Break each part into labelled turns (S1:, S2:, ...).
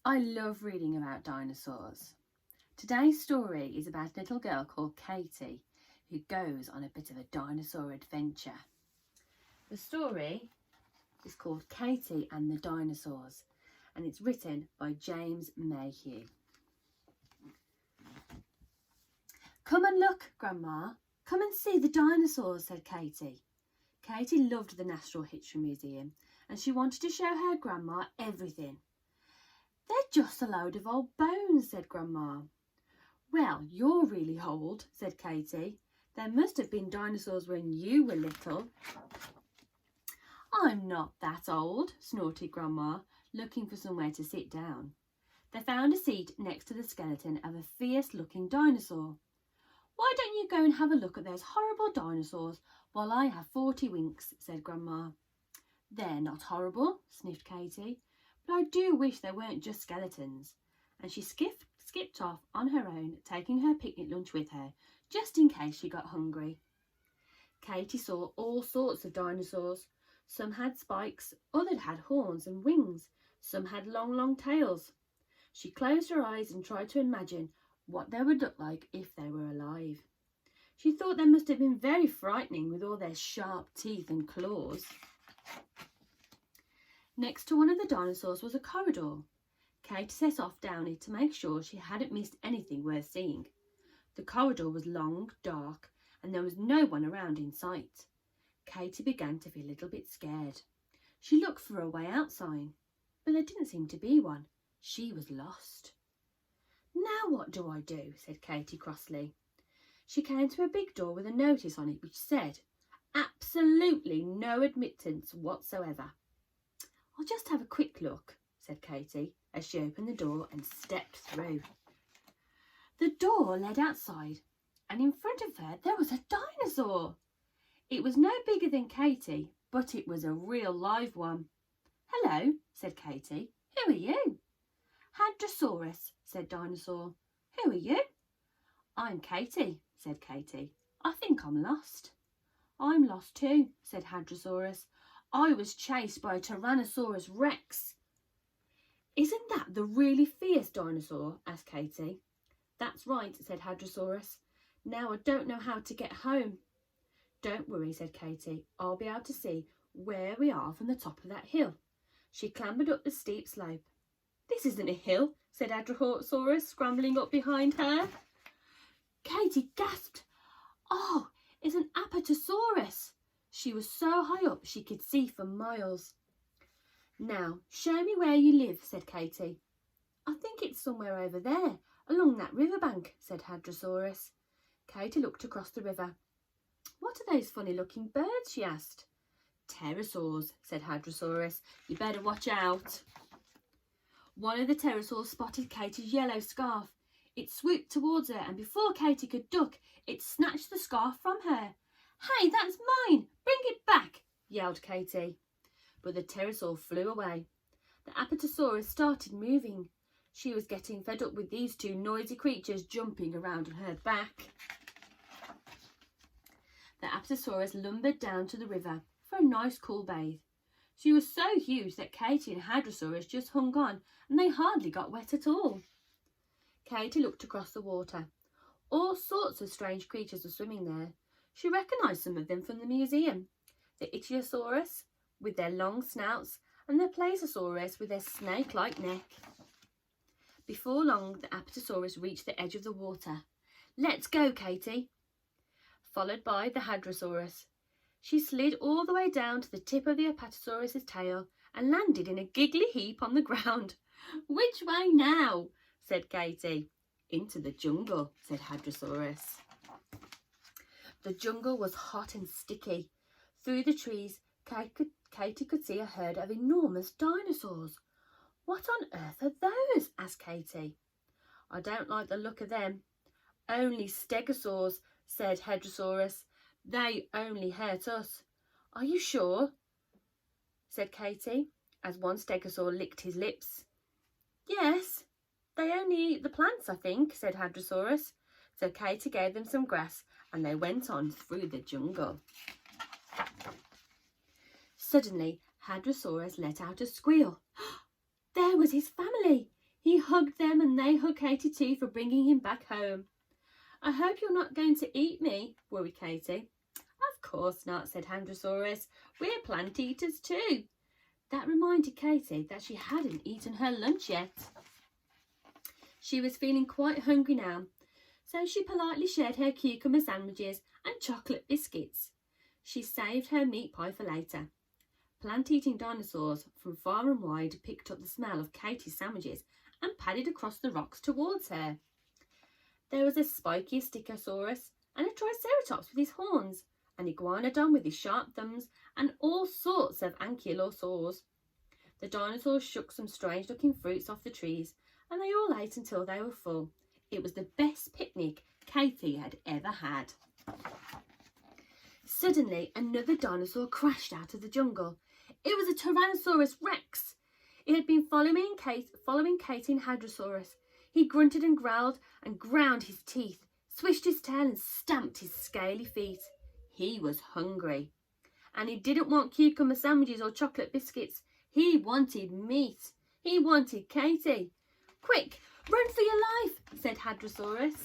S1: I love reading about dinosaurs. Today's story is about a little girl called Katie who goes on a bit of a dinosaur adventure. The story is called Katie and the Dinosaurs and it's written by James Mayhew. "Come and look, Grandma. Come and see the dinosaurs," said Katie. Katie loved the Natural History Museum and she wanted to show her grandma everything. "They're just a load of old bones," said Grandma. "Well, you're really old," said Katie. "There must have been dinosaurs when you were little." "I'm not that old," snorted Grandma, looking for somewhere to sit down. They found a seat next to the skeleton of a fierce-looking dinosaur. "Why don't you go and have a look at those horrible dinosaurs while I have 40 winks," said Grandma. "They're not horrible," sniffed Katie, "but I do wish they weren't just skeletons." And she skipped off on her own, taking her picnic lunch with her, just in case she got hungry. Katie saw all sorts of dinosaurs. Some had spikes, others had horns and wings, some had long tails. She closed her eyes and tried to imagine what they would look like if they were alive. She thought they must have been very frightening with all their sharp teeth and claws. Next to one of the dinosaurs was a corridor. Katie set off down it to make sure she hadn't missed anything worth seeing. The corridor was long, dark, and there was no one around in sight. Katie began to feel a little bit scared. She looked for a way out sign, but there didn't seem to be one. She was lost. "Now what do I do?" said Katie crossly. She came to a big door with a notice on it which said, "Absolutely no admittance whatsoever." "I'll just have a quick look," said Katie as she opened the door and stepped through. The door led outside and in front of her there was a dinosaur. It was no bigger than Katie, but it was a real live one. "Hello," said Katie. "Who are you?" "Hadrosaurus," said Dinosaur. "Who are you?" "I'm Katie," said Katie. "I think I'm lost." "I'm lost too," said Hadrosaurus. "I was chased by a Tyrannosaurus Rex." "Isn't that the really fierce dinosaur?" asked Katie. "That's right," said Hadrosaurus. "Now I don't know how to get home." "Don't worry," said Katie. "I'll be able to see where we are from the top of that hill." She clambered up the steep slope. "This isn't a hill," said Hadrosaurus, scrambling up behind her. Katie gasped. "Oh, it's an Apatosaurus." She was so high up she could see for miles. "Now, show me where you live," said Katie. "I think it's somewhere over there, along that riverbank," said Hadrosaurus. Katie looked across the river. "What are those funny-looking birds?" she asked. "Pterosaurs," said Hadrosaurus. "You better watch out." One of the pterosaurs spotted Katie's yellow scarf. It swooped towards her, and before Katie could duck, it snatched the scarf from her. "Hey, that's mine! Bring it back!" yelled Katie. But the pterosaur flew away. The Apatosaurus started moving. She was getting fed up with these two noisy creatures jumping around on her back. The Apatosaurus lumbered down to the river for a nice cool bathe. She was so huge that Katie and Hadrosaurus just hung on and they hardly got wet at all. Katie looked across the water. All sorts of strange creatures were swimming there. She recognised some of them from the museum. The Ichthyosaurus with their long snouts and the Plesiosaurus with their snake-like neck. Before long, the Apatosaurus reached the edge of the water. "Let's go, Katie," followed by the Hadrosaurus. She slid all the way down to the tip of the Apatosaurus's tail and landed in a giggly heap on the ground. "Which way now?" said Katie. "Into the jungle," said Hadrosaurus. The jungle was hot and sticky. Through the trees, Katie could see a herd of enormous dinosaurs. "What on earth are those?" asked Katie. "I don't like the look of them." "Only stegosaurs," said Hadrosaurus. "They only hurt us." "Are you sure?" said Katie, as one stegosaur licked his lips. "Yes, they only eat the plants, I think," said Hadrosaurus. So Katie gave them some grass and they went on through the jungle. Suddenly, Hadrosaurus let out a squeal. There was his family. He hugged them and they hugged Katy too for bringing him back home. I hope you're not going to eat me, worried Katy. Of course not, said Hadrosaurus. We're plant eaters too. That reminded Katy that she hadn't eaten her lunch yet. She was feeling quite hungry now, so she politely shared her cucumber sandwiches and chocolate biscuits. She saved her meat pie for later. Plant-eating dinosaurs from far and wide picked up the smell of Katy's sandwiches and padded across the rocks towards her. There was a spiky Stichosaurus and a Triceratops with his horns, an Iguanodon with his sharp thumbs, and all sorts of ankylosaurs. The dinosaurs shook some strange-looking fruits off the trees, and they all ate until they were full. It was the best picnic Katy had ever had. Suddenly, another dinosaur crashed out of the jungle. It was a Tyrannosaurus Rex. It had been following Katy and Hadrosaurus. He grunted and growled and ground his teeth, swished his tail and stamped his scaly feet. He was hungry. And he didn't want cucumber sandwiches or chocolate biscuits. He wanted meat. He wanted Katy. Quick, run for your life, said Hadrosaurus.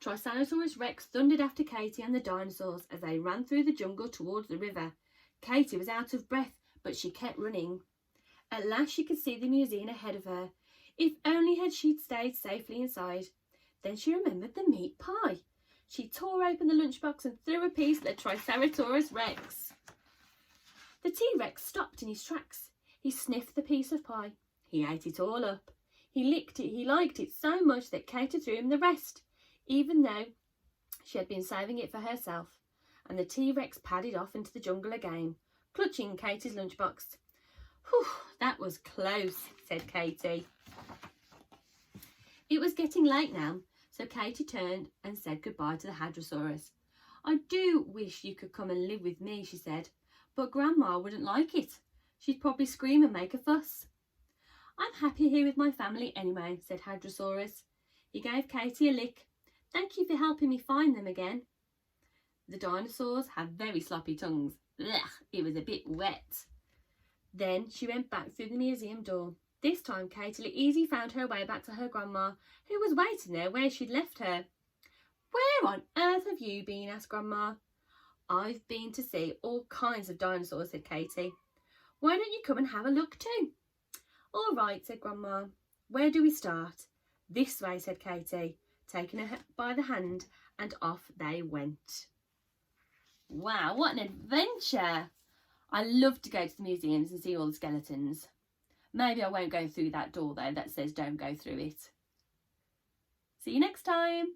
S1: Tyrannosaurus Rex thundered after Katy and the dinosaurs as they ran through the jungle towards the river. Katy was out of breath, but she kept running. At last she could see the museum ahead of her. If only had she stayed safely inside. Then she remembered the meat pie. She tore open the lunchbox and threw a piece at the Triceratops Rex. The T-Rex stopped in his tracks. He sniffed the piece of pie. He ate it all up. He licked it. He liked it so much that Katy threw him the rest, even though she had been saving it for herself. And the T-Rex padded off into the jungle again, clutching Katy's lunchbox. Whew, that was close, said Katy. It was getting late now, so Katy turned and said goodbye to the Hadrosaurus. I do wish you could come and live with me, she said, but Grandma wouldn't like it. She'd probably scream and make a fuss. I'm happy here with my family anyway, said Hadrosaurus. He gave Katy a lick. Thank you for helping me find them again. The dinosaurs have very sloppy tongues. Ugh, it was a bit wet. Then she went back through the museum door. This time Katy easily found her way back to her grandma, who was waiting there where she'd left her. Where on earth have you been? Asked Grandma. I've been to see all kinds of dinosaurs, said Katy. Why don't you come and have a look too? All right, said Grandma. Where do we start? This way, said Katy, taking her by the hand, and off they went. Wow, what an adventure! I love to go to the museums and see all the skeletons. Maybe I won't go through that door though that says don't go through it. See you next time.